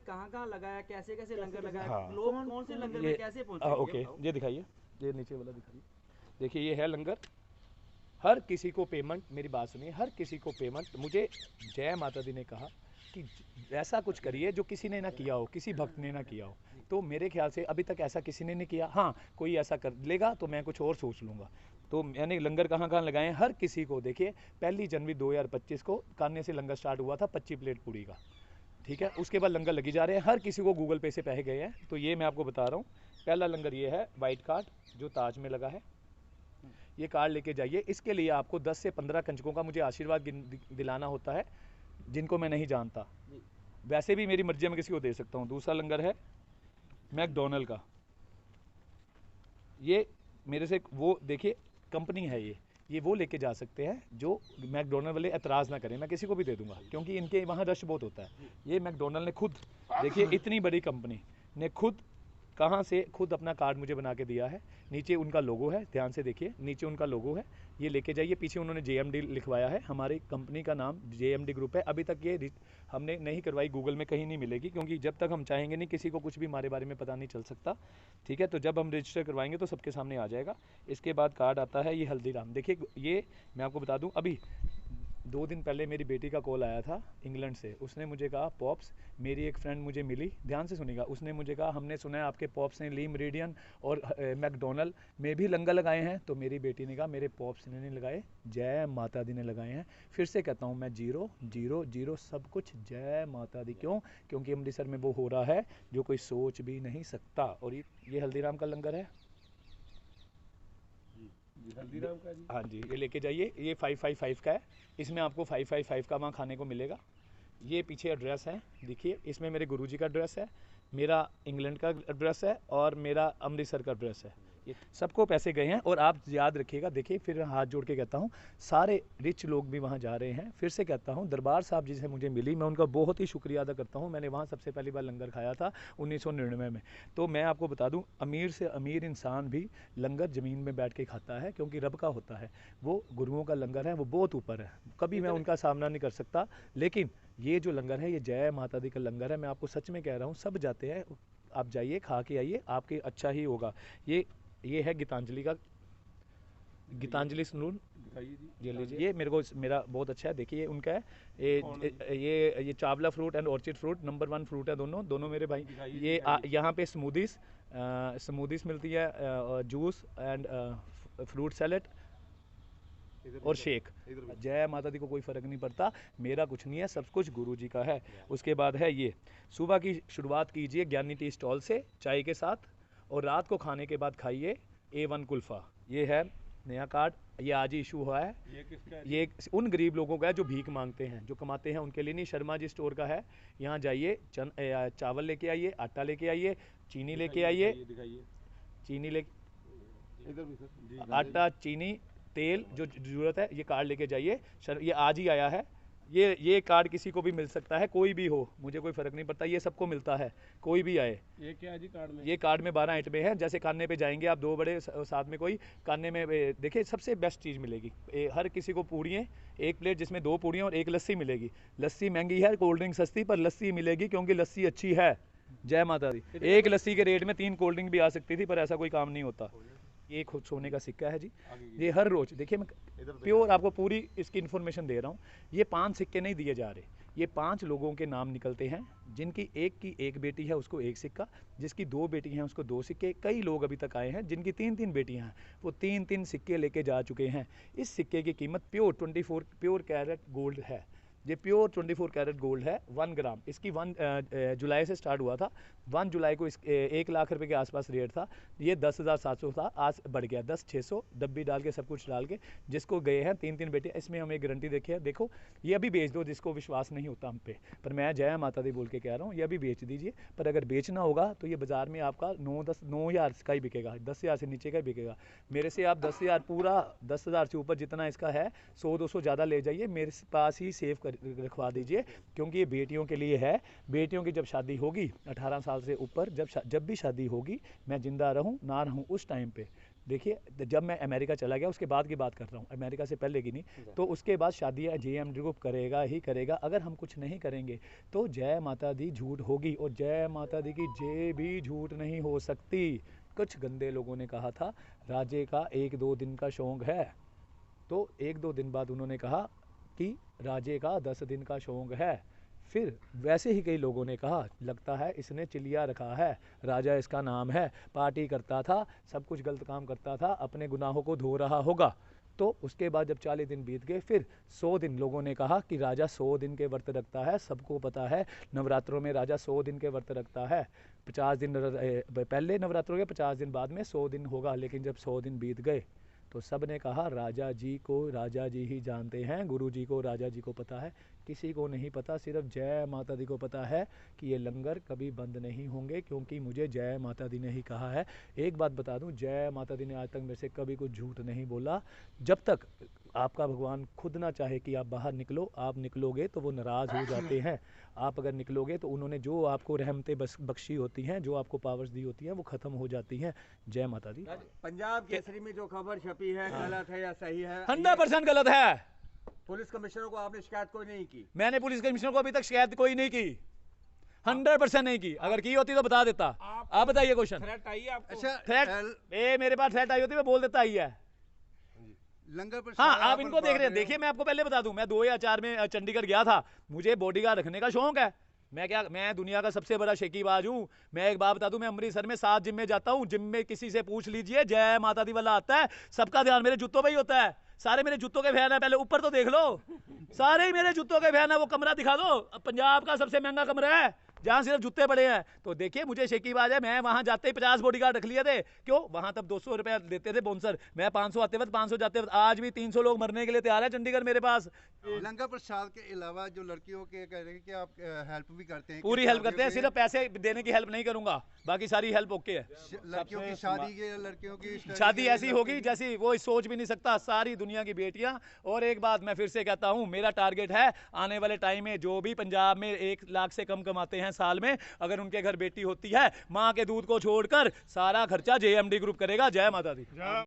कहाँ लगाया, कैसे कैसे लंगर लगाया, हाँ। लोग कौन से लंगर में कैसे पहुंचे? ओके, ये दिखाइए, ये नीचे वाला दिखाइए। देखिए ये है लंगर। हर किसी को पेमेंट, मेरी बात सुनिए, हर किसी को पेमेंट। मुझे जय माता दी ने कहा कि ऐसा कुछ करिए जो किसी ने ना किया हो, किसी भक्त ने ना किया हो। तो मेरे ख्याल से अभी तक ऐसा किसी ने नहीं किया। हाँ, कोई ऐसा कर लेगा तो मैं कुछ और सोच लूँगा। तो मैंने लंगर कहाँ कहाँ लगाए हैं, हर किसी को। देखिए 1 जनवरी 2025 को कान्य से लंगर स्टार्ट हुआ था 25 प्लेट पूड़ी का, ठीक है। उसके बाद लंगर लगी जा रहे हैं, हर किसी को गूगल पे से पैसे गए हैं। तो ये मैं आपको बता रहा हूँ, पहला लंगर ये है वाइट कार्ड जो ताज में लगा है। ये कार्ड लेके जाइए। इसके लिए आपको 10 से 15 कंजकों का मुझे आशीर्वाद दिलाना होता है, जिनको मैं नहीं जानता। वैसे भी मेरी मर्जी में किसी को दे सकता हूँ। दूसरा लंगर है मैकडोनल्ड का। ये मेरे से वो देखिए कंपनी है, ये वो लेके जा सकते हैं जो मैकडोनल्ड वाले एतराज़ ना करें। मैं किसी को भी दे दूंगा क्योंकि इनके वहाँ रश बहुत होता है। ये मैकडोनल्ड ने खुद, देखिए इतनी बड़ी कंपनी ने खुद कहाँ से खुद अपना कार्ड मुझे बना के दिया है। नीचे उनका लोगो है, ध्यान से देखिए, नीचे उनका लोगो है। ये लेके जाइए। पीछे उन्होंने JMD लिखवाया है, हमारी कंपनी का नाम JMD ग्रुप है। अभी तक ये हमने नहीं करवाई, गूगल में कहीं नहीं मिलेगी, क्योंकि जब तक हम चाहेंगे नहीं किसी को कुछ भी हमारे बारे में पता नहीं चल सकता, ठीक है। तो जब हम रजिस्टर करवाएंगे तो सबके सामने आ जाएगा। इसके बाद कार्ड आता है ये हल्दीराम। देखिए ये मैं आपको बता दूं, अभी 2 दिन पहले मेरी बेटी का कॉल आया था इंग्लैंड से। उसने मुझे कहा पॉप्स, मेरी एक फ्रेंड मुझे मिली, ध्यान से सुनिएगा, उसने मुझे कहा हमने सुना है आपके पॉप्स ने ली मेरिडियन और मैकडोनल्ड में भी लंगर लगाए हैं। तो मेरी बेटी ने कहा मेरे पॉप्स ने नहीं लगाए, जय माता दी ने लगाए हैं। फिर से कहता हूँ मैं, 0 0 0 सब कुछ जय माता दी। क्यों? क्योंकि अमृतसर में वो हो रहा है जो कोई सोच भी नहीं सकता। और ये हल्दीराम का लंगर है, हल्दीराम का जी। हाँ जी, ये लेके जाइए। ये 555 का है, इसमें आपको 555 का वहाँ खाने को मिलेगा। ये पीछे एड्रेस है, देखिए इसमें मेरे गुरुजी का एड्रेस है, मेरा इंग्लैंड का एड्रेस है और मेरा अमृतसर का एड्रेस है। ये सबको पैसे गए हैं। और आप याद रखिएगा, देखिए फिर हाथ जोड़ के कहता हूँ, सारे रिच लोग भी वहाँ जा रहे हैं। फिर से कहता हूँ, दरबार साहब जिसे मुझे मिली, मैं उनका बहुत ही शुक्रिया अदा करता हूँ। मैंने वहाँ सबसे पहली बार लंगर खाया था 1999 में। तो मैं आपको बता दूँ, अमीर से अमीर इंसान भी लंगर ज़मीन में बैठ के खाता है, क्योंकि रब का होता है। वो गुरुओं का लंगर है, वो बहुत ऊपर है, कभी मैं उनका सामना नहीं कर सकता। लेकिन ये जो लंगर है, ये जय माता दी का लंगर है। मैं आपको सच में कह रहा हूँ, सब जाते हैं, आप जाइए खा के आइए, आपके अच्छा ही होगा। ये है गीतांजलि का, गीतांजलि सलून, ये लीजिए। ये मेरे को, मेरा बहुत अच्छा है। देखिए उनका है, ये Chawla fruit and orchid fruit number 1 fruit है, दोनों मेरे भाई। ये यहाँ पे स्मूदीज मिलती है, जूस एंड फ्रूट सैलेड और शेक। जय माता दी को कोई फ़र्क नहीं पड़ता, मेरा कुछ नहीं है, सब कुछ गुरु जी का है। उसके बाद है ये, सुबह की शुरुआत कीजिए ज्ञानी टी स्टॉल से चाय के साथ, और रात को खाने के बाद खाइए A1 कुल्फ़ा। ये है नया कार्ड, ये आज ही इशू हुआ है। ये किसका है? ये उन गरीब लोगों का है जो भीख मांगते हैं, जो कमाते हैं, उनके लिए नहीं। शर्मा जी स्टोर का है। यहाँ जाइए, चावल लेके आइए, आटा लेके आइए, चीनी लेके आइए, चीनी ले आटा, चीनी, तेल जो ज़रूरत है, ये कार्ड लेके जाइए। ये आज ही आया है। ये कार्ड किसी को भी मिल सकता है, कोई भी हो, मुझे कोई फ़र्क नहीं पड़ता, ये सबको मिलता है, कोई भी आए। ये क्या है जी कार्ड में? ये कार्ड में 12 आइटमें हैं। जैसे खाने पे जाएंगे आप, 2 बड़े साथ में कोई खाने में, देखिए सबसे बेस्ट चीज़ मिलेगी। हर किसी को पूड़ियाँ, 1 प्लेट जिसमें 2 पूड़ियाँ और 1 लस्सी मिलेगी। लस्सी महंगी है, कोल्ड ड्रिंक सस्ती, पर लस्सी मिलेगी क्योंकि लस्सी अच्छी है। जय माता दी। 1 लस्सी के रेट में 3 कोल्ड ड्रिंक भी आ सकती थी, पर ऐसा कोई काम नहीं होता। ये खुद सोने का सिक्का है जी। ये हर रोज़ देखिए, मैं प्योर आपको पूरी इसकी इन्फॉर्मेशन दे रहा हूँ। ये 5 सिक्के नहीं दिए जा रहे, ये 5 लोगों के नाम निकलते हैं, जिनकी की एक बेटी है उसको 1 सिक्का, जिसकी 2 बेटी हैं उसको 2 सिक्के। कई लोग अभी तक आए हैं जिनकी 3-3 बेटियां हैं, वो 3-3 सिक्के लेके जा चुके हैं। इस सिक्के की कीमत प्योर 24 प्योर कैरेट गोल्ड है। ये प्योर 24 कैरेट गोल्ड है, 1 ग्राम। इसकी 1 जुलाई से स्टार्ट हुआ था। 1 जुलाई को 1 लाख रुपए के आसपास रेट था। ये 10,700 था, आज बढ़ गया 10,600, डब्बी डाल के सब कुछ डाल के। जिसको गए हैं 3-3 बेटे, इसमें हमें गारंटी देखिए, देखो ये अभी बेच दो, जिसको विश्वास नहीं होता हम पे, पर मैं जय माता दी बोल के कह रहा हूँ, ये अभी बेच दीजिए। पर अगर बेचना होगा तो ये बाज़ार में आपका 9-10-9,000 का ही बिकेगा, 10,000 से नीचे का ही बिकेगा। मेरे से आप 10,000 पूरा 10,000 से ऊपर जितना इसका है, 100-200 ज़्यादा ले जाइए, मेरे पास ही सेव कर रखवा दीजिए, क्योंकि ये बेटियों के लिए है। बेटियों की जब शादी होगी 18 साल से ऊपर, जब भी शादी होगी, मैं जिंदा रहूं ना रहूं, उस टाइम पे देखिए जब मैं अमेरिका चला गया उसके बाद की बात कर रहा हूँ, अमेरिका से पहले की नहीं। तो उसके बाद शादियाँ जेएमडी ग्रुप करेगा ही करेगा। अगर हम कुछ नहीं करेंगे तो जय माता दी झूठ होगी, और जय माता दी की जय भी झूठ नहीं हो सकती। कुछ गंदे लोगों ने कहा था राजे का 1-2 दिन का शौक है, तो 1-2 दिन बाद उन्होंने कहा कि राजे का 10 दिन का शौक है। फिर वैसे ही कई लोगों ने कहा लगता है इसने चिलिया रखा है, राजा इसका नाम है, पार्टी करता था, सब कुछ गलत काम करता था, अपने गुनाहों को धो रहा होगा। तो उसके बाद जब 40 दिन बीत गए, फिर 100 दिन लोगों ने कहा कि राजा 100 दिन के व्रत रखता है। सबको पता है नवरात्रों में राजा 100 दिन के व्रत रखता है। 50 दिन पहले नवरात्रों के, 50 दिन बाद में 100 दिन होगा। लेकिन जब 100 दिन बीत गए तो सब ने कहा राजा जी को राजा जी ही जानते हैं, गुरु जी को राजा जी को पता है, किसी को नहीं पता, सिर्फ जय माता दी को पता है कि ये लंगर कभी बंद नहीं होंगे, क्योंकि मुझे जय माता दी ने ही कहा है। एक बात बता दूं, जय माता दी ने आज तक मेरे से कभी कुछ झूठ नहीं बोला। जब तक आपका भगवान खुद ना चाहे कि आप बाहर निकलो, आप निकलोगे तो वो नाराज़ हो जाते हैं। आप अगर निकलोगे तो उन्होंने जो आपको रहमतें बख्शी होती हैं, जो आपको पावर्स दी होती हैं, वो ख़त्म हो जाती हैं। जय माता दी। पंजाब केसरी में जो खबर छपी है गलत है या सही है? 100% गलत है। पुलिस कमिश्नर को आपने शिकायत कोई नहीं की? मैंने पुलिस कमिश्नर को अभी तक शिकायत कोई नहीं की, 100% नहीं की। अगर की होती तो बता देता। आप बताइए क्वेश्चन। थ्रेट आई है आपको? अच्छा, थ्रेट मेरे पास थ्रेट आई होती मैं बोल देता। आई है। लंगर पर हाँ, आप इनको देख रहे हैं। देखिए मैं आपको पहले बता दूं, मैं 2004 में चंडीगढ़ गया था, मुझे बॉडीगार्ड रखने का शौक है। मैं दुनिया का सबसे बड़ा शेकीबाज हूँ। मैं एक बात बता दूं, मैं अमृतसर में 7 जिम में जाता हूँ। जिम में किसी से पूछ लीजिए, जय माता दी वाला आता है, सबका ध्यान मेरे जूतों पे ही होता है। सारे मेरे जूतों के फैन है, पहले ऊपर तो देख लो, सारे ही मेरे जूतों के फैन है। वो कमरा दिखा दो, पंजाब का सबसे महंगा कमरा है जहाँ सिर्फ जूते पड़े हैं। तो देखिए मुझे शेकीबाज है। मैं वहां जाते ही 50 बॉडीगार्ड रख लिए थे। क्यों? वहां तब 200 रुपया देते थे बोनसर। मैं 500 आते वक्त, 500 जाते वक्त। आज भी 300 लोग मरने के लिए तैयार है चंडीगढ़ मेरे पास। लंगर प्रसाद के अलावा जो लड़कियों के कह रहे हैं कि आप हेल्प भी करते हैं? पूरी हेल्प करते हैं, सिर्फ पैसे देने की हेल्प नहीं करूंगा, बाकी सारी हेल्प ओके है। लड़कियों की शादी के, लड़कियों की शादी ऐसी होगी जैसी वो सोच भी नहीं सकता, सारी दुनिया की बेटियां। और एक बात मैं फिर से कहता हूं, मेरा टारगेट है आने वाले टाइम में जो भी पंजाब में 1 लाख से कम कमाते हैं साल में, अगर उनके घर बेटी होती है, माँ के दूध को छोड़कर सारा खर्चा जेएमडी ग्रुप करेगा। जय माता दी।